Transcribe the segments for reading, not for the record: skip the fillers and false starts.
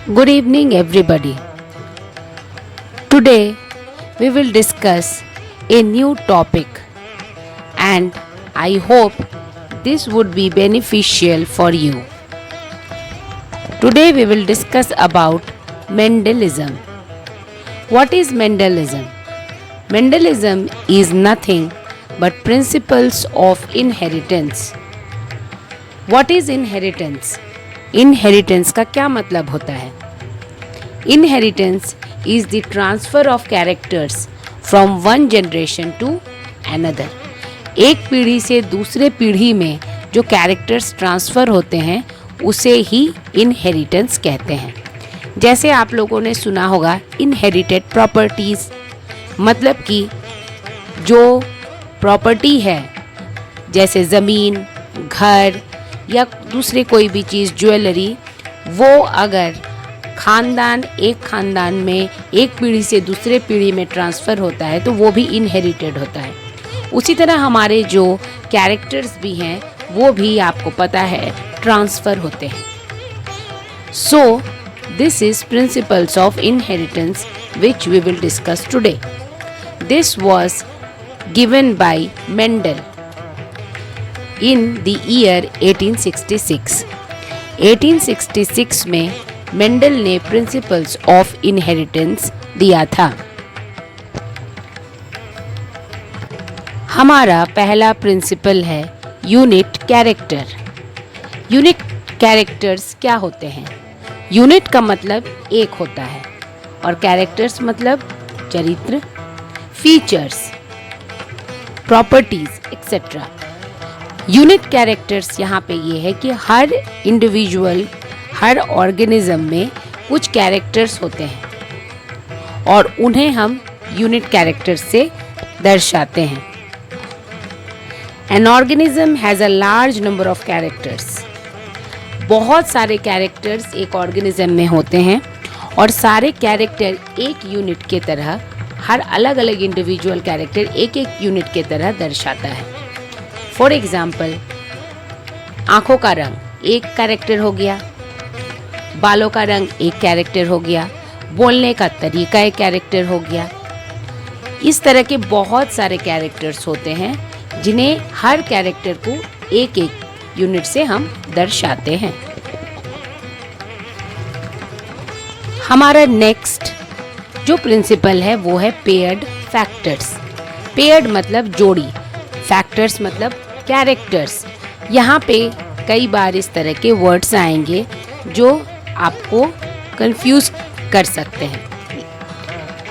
Good evening, everybody. Today we will discuss a new topic, and I hope this would be beneficial for you. Today we will discuss about Mendelism. What is Mendelism? Mendelism is nothing but principles of inheritance. What is inheritance? Inheritance का क्या मतलब होता है? Inheritance is the transfer of characters from one generation to another. एक पीढ़ी से दूसरे पीढ़ी में जो कैरेक्टर्स ट्रांसफ़र होते हैं उसे ही इनहेरिटेंस कहते हैं. जैसे आप लोगों ने सुना होगा इनहेरिटेड प्रॉपर्टीज़, मतलब कि जो प्रॉपर्टी है जैसे ज़मीन, घर या दूसरे कोई भी चीज़, ज्वेलरी, वो अगर एक ख़ानदान में एक पीढ़ी से दूसरे पीढ़ी में ट्रांसफ़र होता है तो वो भी इनहेरिटेड होता है. उसी तरह हमारे जो कैरेक्टर्स भी हैं वो भी आपको पता है ट्रांसफ़र होते हैं. So this is principles of inheritance which we will discuss today. This was given by Mendel in the year 1866. 1866 में मेंडल ने प्रिंसिपल्स ऑफ इनहेरिटेंस दिया था. हमारा पहला प्रिंसिपल है यूनिट कैरेक्टर. यूनिट कैरेक्टर्स क्या होते हैं? यूनिट का मतलब एक होता है और कैरेक्टर्स मतलब चरित्र, features, properties etcetera. Unique characters यहाँ पे ये है कि हर इंडिविजुअल, हर ऑर्गेनिज्म में कुछ कैरेक्टर्स होते हैं और उन्हें हम यूनिट कैरेक्टर्स से दर्शाते हैं. An organism has a large number of characters. बहुत सारे कैरेक्टर्स एक ऑर्गेनिज्म में होते हैं और सारे कैरेक्टर एक यूनिट के तरह, हर अलग अलग इंडिविजुअल कैरेक्टर एक एक यूनिट के तरह दर्शाता है. फॉर एग्ज़ाम्पल, आँखों का रंग एक कैरेक्टर हो गया, बालों का रंग एक कैरेक्टर हो गया, बोलने का तरीका एक कैरेक्टर हो गया. इस तरह के बहुत सारे कैरेक्टर्स होते हैं जिन्हें हर कैरेक्टर को एक एक यूनिट से हम दर्शाते हैं. हमारा नेक्स्ट जो प्रिंसिपल है वो है पेयर्ड फैक्टर्स. पेयर्ड मतलब जोड़ी, फैक्टर्स मतलब कैरेक्टर्स. यहाँ पे कई बार इस तरह के वर्ड्स आएंगे जो आपको कंफ्यूज कर सकते हैं.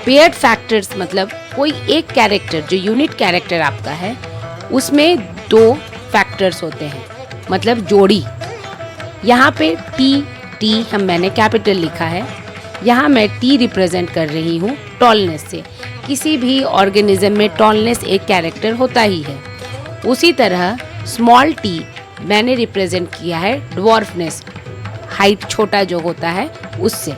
पेयर्ड फैक्टर्स मतलब कोई एक कैरेक्टर जो यूनिट कैरेक्टर आपका है उसमें दो फैक्टर्स होते हैं, मतलब जोड़ी. यहाँ पे टी मैंने कैपिटल लिखा है. यहाँ मैं टी रिप्रेजेंट कर रही हूँ टॉलनेस से. किसी भी ऑर्गेनिज्म में टॉलनेस एक कैरेक्टर होता ही है. उसी तरह स्मॉल टी मैंने रिप्रेजेंट किया है ड्वार्फनेस, हाइट छोटा जो होता है उससे.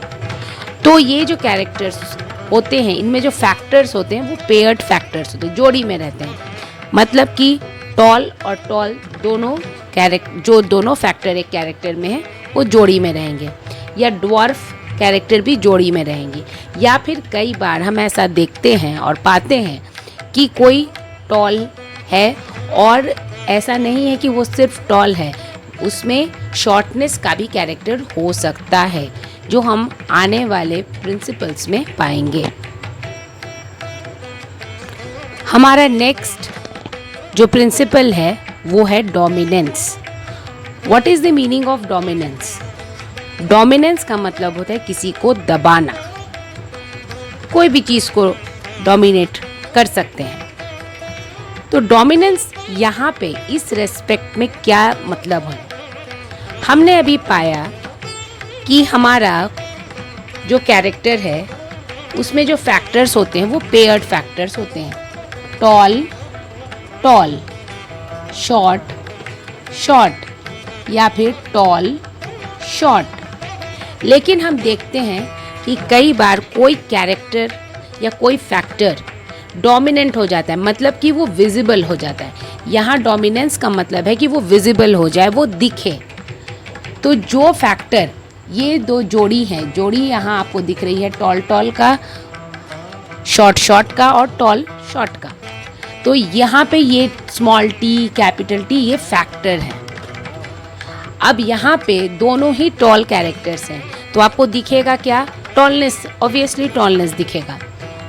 तो ये जो कैरेक्टर्स होते हैं इनमें जो फैक्टर्स होते हैं वो पेयर्ड फैक्टर्स होते हैं, जोड़ी में रहते हैं. मतलब कि टॉल और टॉल दोनों फैक्टर एक कैरेक्टर में है वो जोड़ी में रहेंगे, या ड्वार्फ कैरेक्टर भी जोड़ी में रहेंगी. या फिर कई बार हम ऐसा देखते हैं और पाते हैं कि कोई टॉल है और ऐसा नहीं है कि वो सिर्फ टॉल है, उसमें शॉर्टनेस का भी कैरेक्टर हो सकता है जो हम आने वाले प्रिंसिपल्स में पाएंगे. हमारा नेक्स्ट जो प्रिंसिपल है वो है dominance. What is the meaning of dominance? Dominance का मतलब होता है किसी को दबाना. कोई भी चीज़ को डोमिनेट कर सकते हैं. तो डोमिनेंस यहाँ पे इस रेस्पेक्ट में क्या मतलब है? हमने अभी पाया कि हमारा जो कैरेक्टर है उसमें जो फैक्टर्स होते हैं वो पेयर्ड फैक्टर्स होते हैं. टॉल, शॉर्ट या फिर टॉल शॉर्ट. लेकिन हम देखते हैं कि कई बार कोई कैरेक्टर या कोई फैक्टर डोमिनेंट हो जाता है, मतलब कि वो विजिबल हो जाता है. यहाँ डोमिनेंस का मतलब है कि वो विजिबल हो जाए, वो दिखे. तो जो फैक्टर ये दो जोड़ी है, जोड़ी यहाँ आपको दिख रही है, टॉल टॉल का, शॉर्ट शॉर्ट का और टॉल शॉर्ट का। तो यहाँ पे ये स्मॉल टी कैपिटल टी ये फैक्टर है। अब यहाँ पे दोनों ही टॉल कैरेक्टर्स हैं, तो आपको दिखेगा क्या, टॉलनेस, ऑब्वियसली टॉलनेस दिखेगा।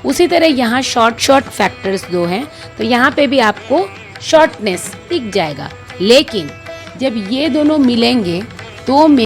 उसी तरह यहाँ शॉर्ट शॉर्ट फैक्टर्स दो हैं, तो यहाँ पे भी आपको शॉर्टनेस दिख जाएगा। लेकिन जब ये दोनों मिलेंगे तो